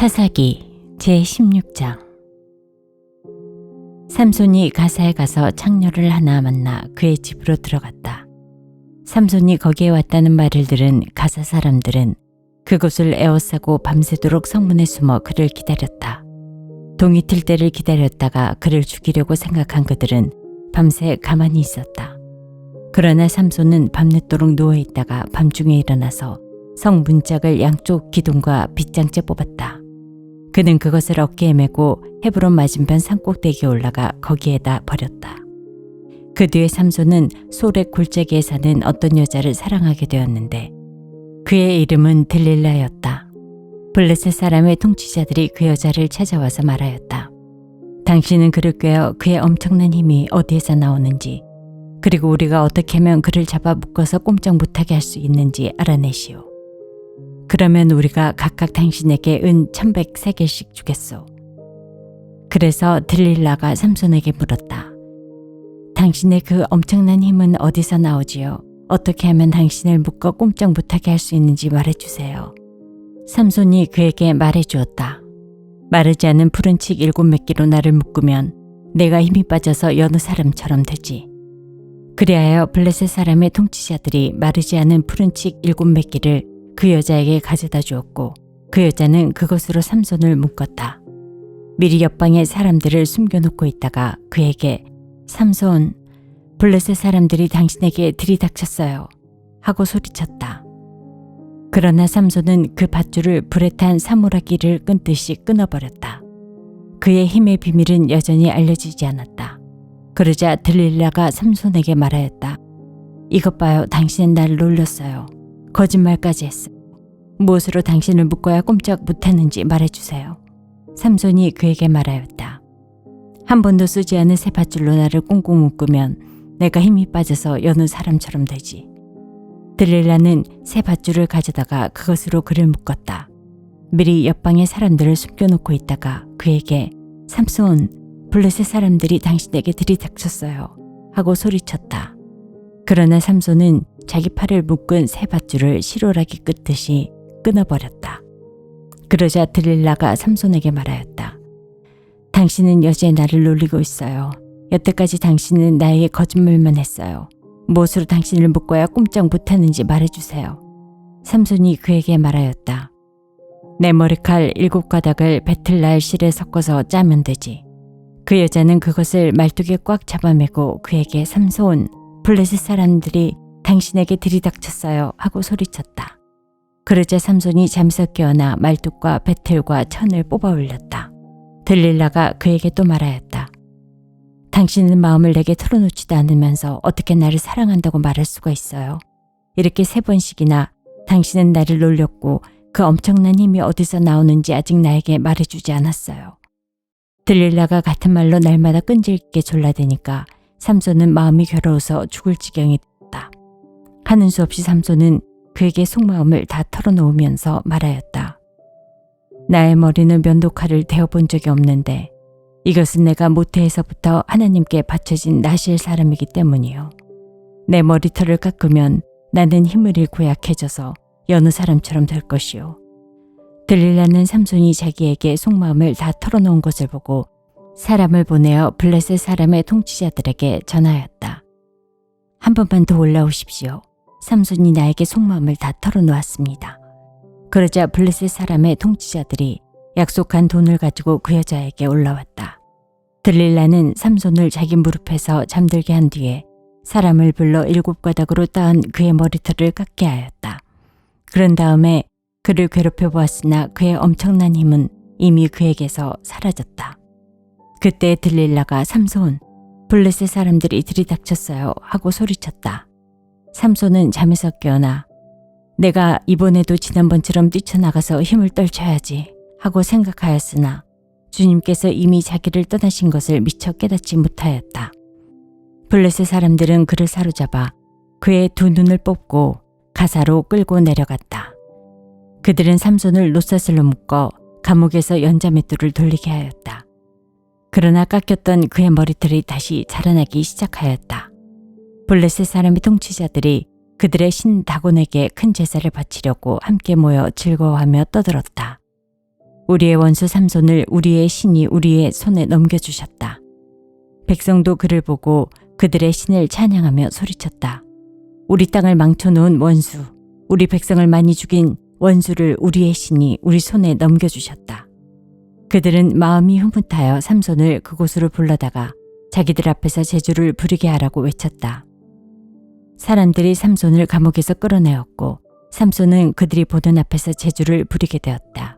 사사기 제16장. 삼손이 가사에 가서 창녀를 하나 만나 그의 집으로 들어갔다. 삼손이 거기에 왔다는 말을 들은 가사 사람들은 그곳을 에워싸고 밤새도록 성문에 숨어 그를 기다렸다. 동이 틀 때를 기다렸다가 그를 죽이려고 생각한 그들은 밤새 가만히 있었다. 그러나 삼손은 밤늦도록 누워있다가 밤중에 일어나서 성 문짝을 양쪽 기둥과 빗장째 뽑았다. 그는 그것을 어깨에 메고 헤브론 맞은편 산꼭대기에 올라가 거기에다 버렸다. 그 뒤에 삼손은 소렉 골짜기에 사는 어떤 여자를 사랑하게 되었는데 그의 이름은 들릴라였다. 블레셋 사람의 통치자들이 그 여자를 찾아와서 말하였다. 당신은 그를 꿰어 그의 엄청난 힘이 어디에서 나오는지, 그리고 우리가 어떻게 하면 그를 잡아 묶어서 꼼짝 못하게 할 수 있는지 알아내시오. 그러면 우리가 각각 당신에게 은 1100세겔씩 주겠소. 그래서 들릴라가 삼손에게 물었다. 당신의 그 엄청난 힘은 어디서 나오지요? 어떻게 하면 당신을 묶어 꼼짝 못하게 할 수 있는지 말해주세요. 삼손이 그에게 말해주었다. 마르지 않은 푸른 칡 7매끼로 나를 묶으면 내가 힘이 빠져서 여느 사람처럼 되지. 그리하여 블레셋 사람의 통치자들이 마르지 않은 푸른 칡 7매끼를 그 여자에게 가져다 주었고 그 여자는 그것으로 삼손을 묶었다. 미리 옆방에 사람들을 숨겨놓고 있다가 그에게 삼손, 블레셋 사람들이 당신에게 들이닥쳤어요 하고 소리쳤다. 그러나 삼손은 그 밧줄을 불에 탄 사물하기를 끊듯이 끊어버렸다. 그의 힘의 비밀은 여전히 알려지지 않았다. 그러자 들릴라가 삼손에게 말하였다. 이것 봐요, 당신은 나를 놀렸어요. 거짓말까지 했어요. 무엇으로 당신을 묶어야 꼼짝 못하는지 말해주세요. 삼손이 그에게 말하였다. 한 번도 쓰지 않은 새 밧줄로 나를 꽁꽁 묶으면 내가 힘이 빠져서 여느 사람처럼 되지. 들릴라는 새 밧줄을 가져다가 그것으로 그를 묶었다. 미리 옆방에 사람들을 숨겨놓고 있다가 그에게 삼손, 블레셋 사람들이 당신에게 들이닥쳤어요 하고 소리쳤다. 그러나 삼손은 자기 팔을 묶은 새 밧줄을 시로라기 끄듯이 끊어버렸다. 그러자 들릴라가 삼손에게 말하였다. 당신은 여지에 나를 놀리고 있어요. 여태까지 당신은 나에게 거짓말만 했어요. 무엇으로 당신을 묶어야 꼼짝 못하는지 말해주세요. 삼손이 그에게 말하였다. 내 머리칼 7가닥을 배틀날 실에 섞어서 짜면 되지. 그 여자는 그것을 말뚝에 꽉 잡아매고 그에게 삼손, 블레셋 사람들이 당신에게 들이닥쳤어요 하고 소리쳤다. 그러자 삼손이 잠에서 깨어나 말뚝과 배틀과 천을 뽑아 올렸다. 들릴라가 그에게 또 말하였다. 당신은 마음을 내게 털어놓지도 않으면서 어떻게 나를 사랑한다고 말할 수가 있어요? 이렇게 3번씩이나 당신은 나를 놀렸고 그 엄청난 힘이 어디서 나오는지 아직 나에게 말해주지 않았어요. 들릴라가 같은 말로 날마다 끈질기게 졸라대니까 삼손은 마음이 괴로워서 죽을 지경이 됐다. 하는 수 없이 삼손은 그에게 속마음을 다 털어놓으면서 말하였다. 나의 머리는 면도칼을 대어본 적이 없는데 이것은 내가 모태에서부터 하나님께 바쳐진 나시엘 사람이기 때문이요. 내 머리털을 깎으면 나는 힘을 잃고 약해져서 여느 사람처럼 될 것이요. 들릴라는 삼손이 자기에게 속마음을 다 털어놓은 것을 보고 사람을 보내어 블레셋 사람의 통치자들에게 전하였다. 한 번만 더 올라오십시오. 삼손이 나에게 속마음을 다 털어놓았습니다. 그러자 블레셋 사람의 통치자들이 약속한 돈을 가지고 그 여자에게 올라왔다. 들릴라는 삼손을 자기 무릎에서 잠들게 한 뒤에 사람을 불러 7가닥으로 따은 그의 머리털을 깎게 하였다. 그런 다음에 그를 괴롭혀 보았으나 그의 엄청난 힘은 이미 그에게서 사라졌다. 그때 들릴라가 삼손, 블레셋 사람들이 들이닥쳤어요 하고 소리쳤다. 삼손은 잠에서 깨어나 내가 이번에도 지난번처럼 뛰쳐나가서 힘을 떨쳐야지 하고 생각하였으나 주님께서 이미 자기를 떠나신 것을 미처 깨닫지 못하였다. 블레셋 사람들은 그를 사로잡아 그의 2눈을 뽑고 가사로 끌고 내려갔다. 그들은 삼손을 놋사슬로 묶어 감옥에서 연자맷돌을 돌리게 하였다. 그러나 깎였던 그의 머리털이 다시 자라나기 시작하였다. 블레셋 사람의 통치자들이 그들의 신 다곤에게 큰 제사를 바치려고 함께 모여 즐거워하며 떠들었다. 우리의 원수 삼손을 우리의 신이 우리의 손에 넘겨주셨다. 백성도 그를 보고 그들의 신을 찬양하며 소리쳤다. 우리 땅을 망쳐놓은 원수, 우리 백성을 많이 죽인 원수를 우리의 신이 우리 손에 넘겨주셨다. 그들은 마음이 흐뭇하여 삼손을 그곳으로 불러다가 자기들 앞에서 제주를 부리게 하라고 외쳤다. 사람들이 삼손을 감옥에서 끌어내었고 삼손은 그들이 보던 앞에서 제주를 부리게 되었다.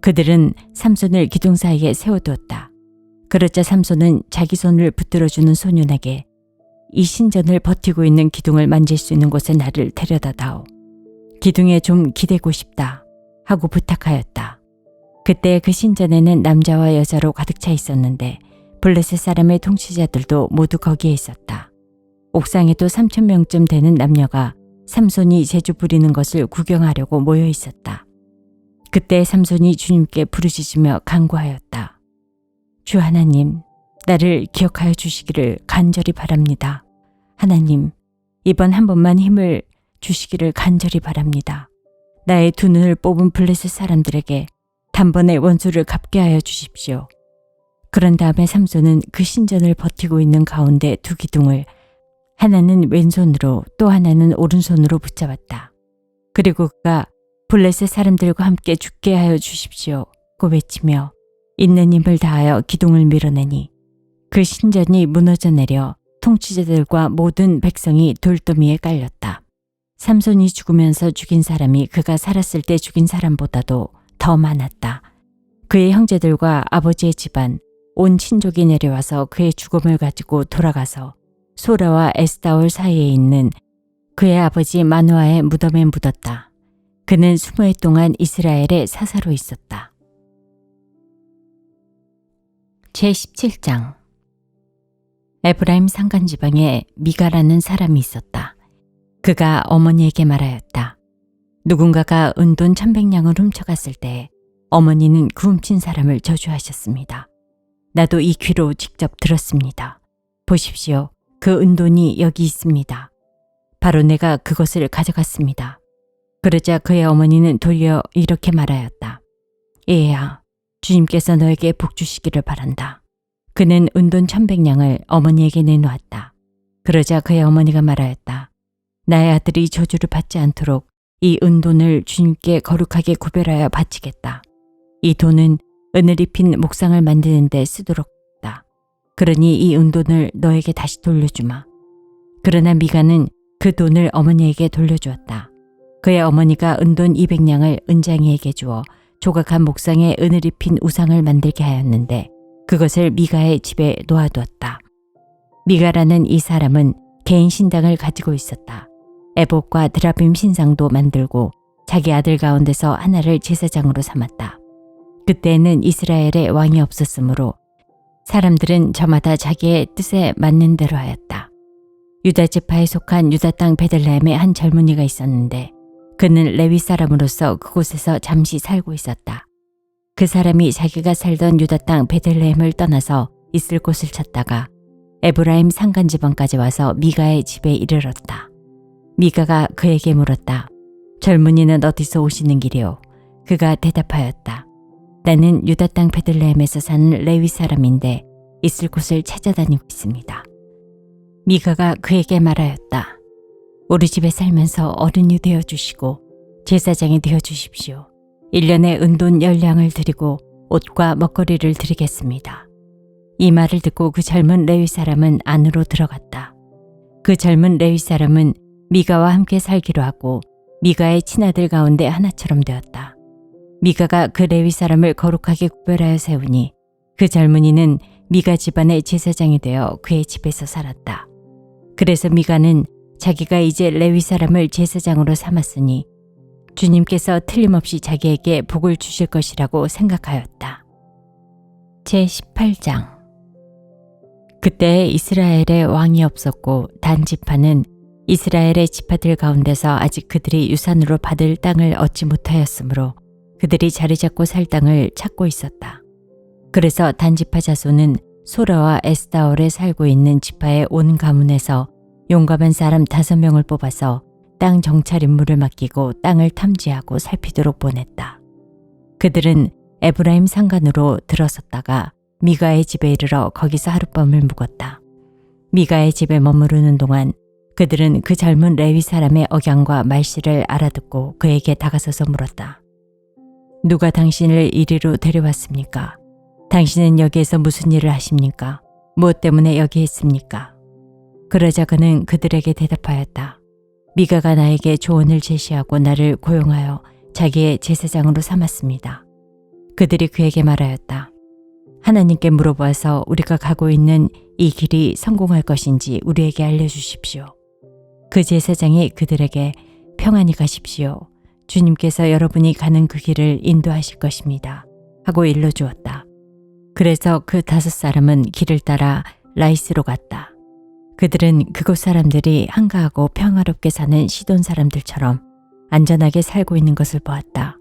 그들은 삼손을 기둥 사이에 세워두었다. 그러자 삼손은 자기 손을 붙들어주는 소년에게 이 신전을 버티고 있는 기둥을 만질 수 있는 곳에 나를 데려다다오. 기둥에 좀 기대고 싶다 하고 부탁하였다. 그때 그 신전에는 남자와 여자로 가득 차 있었는데 블레셋 사람의 통치자들도 모두 거기에 있었다. 옥상에도 3,000명쯤 되는 남녀가 삼손이 제주 부리는 것을 구경하려고 모여 있었다. 그때 삼손이 주님께 부르짖으며 간구하였다. 주 하나님, 나를 기억하여 주시기를 간절히 바랍니다. 하나님, 이번 한 번만 힘을 주시기를 간절히 바랍니다. 나의 두 눈을 뽑은 블레셋 사람들에게 단번에 원수를 갚게 하여 주십시오. 그런 다음에 삼손은 그 신전을 버티고 있는 가운데 두 기둥을 하나는 왼손으로 또 하나는 오른손으로 붙잡았다. 그리고 그가 블레셋 사람들과 함께 죽게 하여 주십시오 고 외치며 있는 힘을 다하여 기둥을 밀어내니 그 신전이 무너져 내려 통치자들과 모든 백성이 돌더미에 깔렸다. 삼손이 죽으면서 죽인 사람이 그가 살았을 때 죽인 사람보다도 더 많았다. 그의 형제들과 아버지의 집안, 온 친족이 내려와서 그의 죽음을 가지고 돌아가서 소라와 에스다올 사이에 있는 그의 아버지 마누아의 무덤에 묻었다. 그는 20해 동안 이스라엘의 사사로 있었다. 제17장 에브라임 산간지방에 미가라는 사람이 있었다. 그가 어머니에게 말하였다. 누군가가 은돈 1,100냥을 훔쳐갔을 때 어머니는 그 훔친 사람을 저주하셨습니다. 나도 이 귀로 직접 들었습니다. 보십시오. 그 은돈이 여기 있습니다. 바로 내가 그것을 가져갔습니다. 그러자 그의 어머니는 도리어 이렇게 말하였다. 얘야, 주님께서 너에게 복 주시기를 바란다. 그는 은돈 1,100냥을 어머니에게 내놓았다. 그러자 그의 어머니가 말하였다. 나의 아들이 저주를 받지 않도록 이 은돈을 주님께 거룩하게 구별하여 바치겠다. 이 돈은 은을 입힌 목상을 만드는 데 쓰도록 했다. 그러니 이 은돈을 너에게 다시 돌려주마. 그러나 미가는 그 돈을 어머니에게 돌려주었다. 그의 어머니가 은돈 200냥을 은장이에게 주어 조각한 목상에 은을 입힌 우상을 만들게 하였는데 그것을 미가의 집에 놓아두었다. 미가라는 이 사람은 개인 신당을 가지고 있었다. 에봇과 드라빔 신상도 만들고 자기 아들 가운데서 하나를 제사장으로 삼았다. 그때는 이스라엘에 왕이 없었으므로 사람들은 저마다 자기의 뜻에 맞는 대로 하였다. 유다 지파에 속한 유다 땅 베들레헴에 한 젊은이가 있었는데 그는 레위 사람으로서 그곳에서 잠시 살고 있었다. 그 사람이 자기가 살던 유다 땅 베들레헴을 떠나서 있을 곳을 찾다가 에브라임 산간지방까지 와서 미가의 집에 이르렀다. 미가가 그에게 물었다. 젊은이는 어디서 오시는 길이오? 그가 대답하였다. 나는 유다 땅 베들레헴에서 사는 레위 사람인데 있을 곳을 찾아다니고 있습니다. 미가가 그에게 말하였다. 우리 집에 살면서 어른이 되어주시고 제사장이 되어주십시오. 1년에 은돈 10냥을 드리고 옷과 먹거리를 드리겠습니다. 이 말을 듣고 그 젊은 레위 사람은 안으로 들어갔다. 그 젊은 레위 사람은 미가와 함께 살기로 하고 미가의 친아들 가운데 하나처럼 되었다. 미가가 그 레위 사람을 거룩하게 구별하여 세우니 그 젊은이는 미가 집안의 제사장이 되어 그의 집에서 살았다. 그래서 미가는 자기가 이제 레위 사람을 제사장으로 삼았으니 주님께서 틀림없이 자기에게 복을 주실 것이라고 생각하였다. 제18장 그때 이스라엘에 왕이 없었고 단 지파는 이스라엘의 지파들 가운데서 아직 그들이 유산으로 받을 땅을 얻지 못하였으므로 그들이 자리 잡고 살 땅을 찾고 있었다. 그래서 단 지파 자손은 소라와 에스다올에 살고 있는 지파의 온 가문에서 용감한 사람 5명을 뽑아서 땅 정찰 임무를 맡기고 땅을 탐지하고 살피도록 보냈다. 그들은 에브라임 산간으로 들어섰다가 미가의 집에 이르러 거기서 하룻밤을 묵었다. 미가의 집에 머무르는 동안 그들은 그 젊은 레위 사람의 억양과 말씨를 알아듣고 그에게 다가서서 물었다. 누가 당신을 이리로 데려왔습니까? 당신은 여기에서 무슨 일을 하십니까? 무엇 때문에 여기 있습니까? 그러자 그는 그들에게 대답하였다. 미가가 나에게 조언을 제시하고 나를 고용하여 자기의 제사장으로 삼았습니다. 그들이 그에게 말하였다. 하나님께 물어보아서 우리가 가고 있는 이 길이 성공할 것인지 우리에게 알려주십시오. 그 제사장이 그들에게 평안히 가십시오. 주님께서 여러분이 가는 그 길을 인도하실 것입니다. 하고 일러주었다. 그래서 그 5사람은 길을 따라 라이스로 갔다. 그들은 그곳 사람들이 한가하고 평화롭게 사는 시돈 사람들처럼 안전하게 살고 있는 것을 보았다.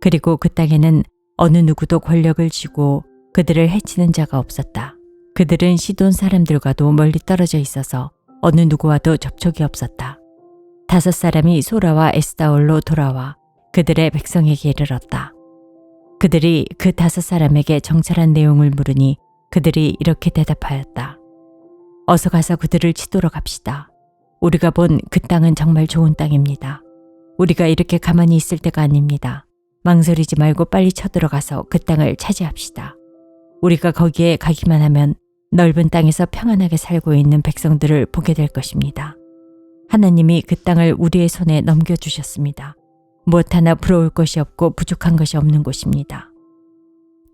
그리고 그 땅에는 어느 누구도 권력을 쥐고 그들을 해치는 자가 없었다. 그들은 시돈 사람들과도 멀리 떨어져 있어서 어느 누구와도 접촉이 없었다. 5사람이 소라와 에스다올로 돌아와 그들의 백성에게 이르렀다. 그들이 그 5사람에게 정찰한 내용을 물으니 그들이 이렇게 대답하였다. 어서 가서 그들을 치도록 합시다. 우리가 본 그 땅은 정말 좋은 땅입니다. 우리가 이렇게 가만히 있을 때가 아닙니다. 망설이지 말고 빨리 쳐들어가서 그 땅을 차지합시다. 우리가 거기에 가기만 하면 넓은 땅에서 평안하게 살고 있는 백성들을 보게 될 것입니다. 하나님이 그 땅을 우리의 손에 넘겨주셨습니다. 무엇 하나 부러울 것이 없고 부족한 것이 없는 곳입니다.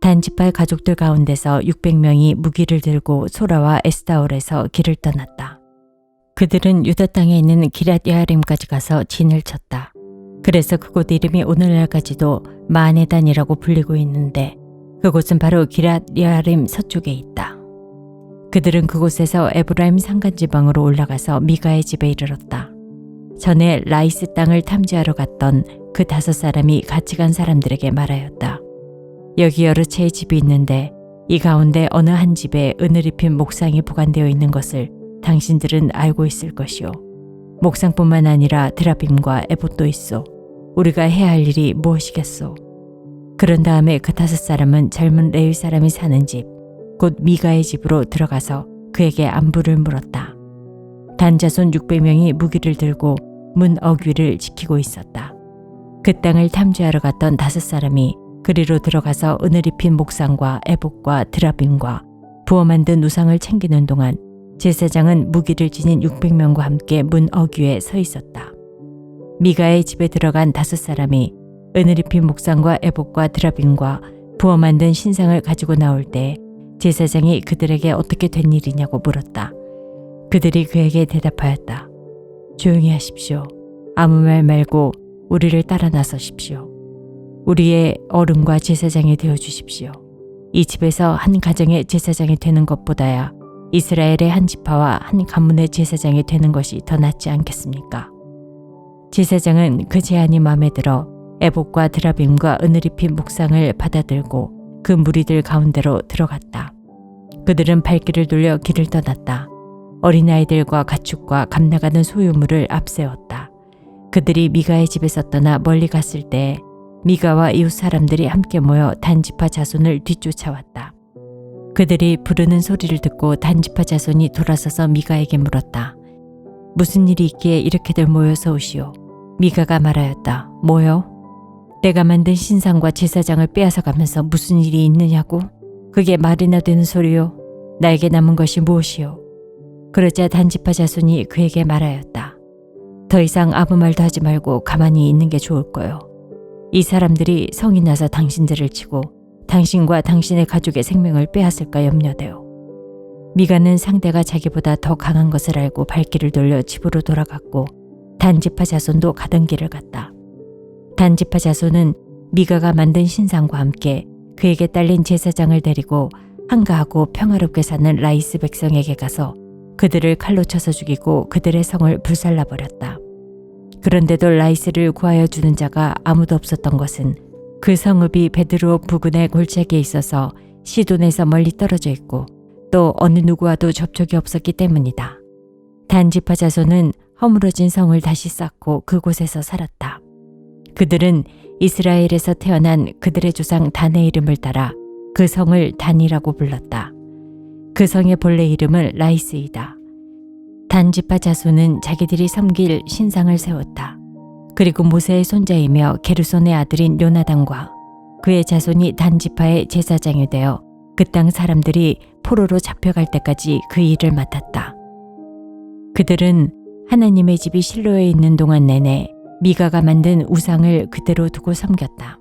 단지파 가족들 가운데서 600명이 무기를 들고 소라와 에스다올에서 길을 떠났다. 그들은 유다 땅에 있는 기럇 여아림까지 가서 진을 쳤다. 그래서 그곳 이름이 오늘날까지도 마네단이라고 불리고 있는데 그곳은 바로 기럇 여아림 서쪽에 있다. 그들은 그곳에서 에브라임 산간지방으로 올라가서 미가의 집에 이르렀다. 전에 라이스 땅을 탐지하러 갔던 그 5사람이 같이 간 사람들에게 말하였다. 여기 여러 채의 집이 있는데 이 가운데 어느 한 집에 은을 입힌 목상이 보관되어 있는 것을 당신들은 알고 있을 것이요. 목상뿐만 아니라 드라빔과 에봇도 있소. 우리가 해야 할 일이 무엇이겠소? 그런 다음에 그 5사람은 젊은 레위 사람이 사는 집, 곧 미가의 집으로 들어가서 그에게 안부를 물었다. 단자손 600명이 무기를 들고 문 어귀를 지키고 있었다. 그 땅을 탐지하러 갔던 5사람이 그리로 들어가서 은을 입힌 목상과 에봇과 드라빔과 부어 만든 우상을 챙기는 동안 제사장은 무기를 지닌 600명과 함께 문 어귀에 서 있었다. 미가의 집에 들어간 5사람이 은을 입힌 목상과 에봇과 드라빔과 부어 만든 신상을 가지고 나올 때 제사장이 그들에게 어떻게 된 일이냐고 물었다. 그들이 그에게 대답하였다. 조용히 하십시오. 아무 말 말고 우리를 따라 나서십시오. 우리의 어른과 제사장이 되어주십시오. 이 집에서 한 가정의 제사장이 되는 것보다야 이스라엘의 한 지파와 한 가문의 제사장이 되는 것이 더 낫지 않겠습니까? 제사장은 그 제안이 마음에 들어 에봇과 드라빔과 은을 입힌 목상을 받아들고 그 무리들 가운데로 들어갔다. 그들은 발길을 돌려 길을 떠났다. 어린아이들과 가축과 감나가는 소유물을 앞세웠다. 그들이 미가의 집에서 떠나 멀리 갔을 때 미가와 이웃 사람들이 함께 모여 단지파 자손을 뒤쫓아왔다. 그들이 부르는 소리를 듣고 단지파 자손이 돌아서서 미가에게 물었다. 무슨 일이 있기에 이렇게들 모여서 오시오? 미가가 말하였다. 뭐요? 내가 만든 신상과 제사장을 빼앗아 가면서 무슨 일이 있느냐고? 그게 말이나 되는 소리요? 나에게 남은 것이 무엇이요? 그러자 단지파 자손이 그에게 말하였다. 더 이상 아무 말도 하지 말고 가만히 있는 게 좋을 거요. 이 사람들이 성이 나서 당신들을 치고 당신과 당신의 가족의 생명을 빼앗을까 염려되어. 미가는 상대가 자기보다 더 강한 것을 알고 발길을 돌려 집으로 돌아갔고 단지파 자손도 가던 길을 갔다. 단지파 자손은 미가가 만든 신상과 함께 그에게 딸린 제사장을 데리고 한가하고 평화롭게 사는 라이스 백성에게 가서 그들을 칼로 쳐서 죽이고 그들의 성을 불살라버렸다. 그런데도 라이스를 구하여 주는 자가 아무도 없었던 것은 그 성읍이 베드로 부근의 골짜기에 있어서 시돈에서 멀리 떨어져 있고 또 어느 누구와도 접촉이 없었기 때문이다. 단지파 자손은 허물어진 성을 다시 쌓고 그곳에서 살았다. 그들은 이스라엘에서 태어난 그들의 조상 단의 이름을 따라 그 성을 단이라고 불렀다. 그 성의 본래 이름은 라이스이다. 단 지파 자손은 자기들이 섬길 신상을 세웠다. 그리고 모세의 손자이며 게르손의 아들인 요나단과 그의 자손이 단 지파의 제사장이 되어 그 땅 사람들이 포로로 잡혀갈 때까지 그 일을 맡았다. 그들은 하나님의 집이 실로에 있는 동안 내내 미가가 만든 우상을 그대로 두고 섬겼다.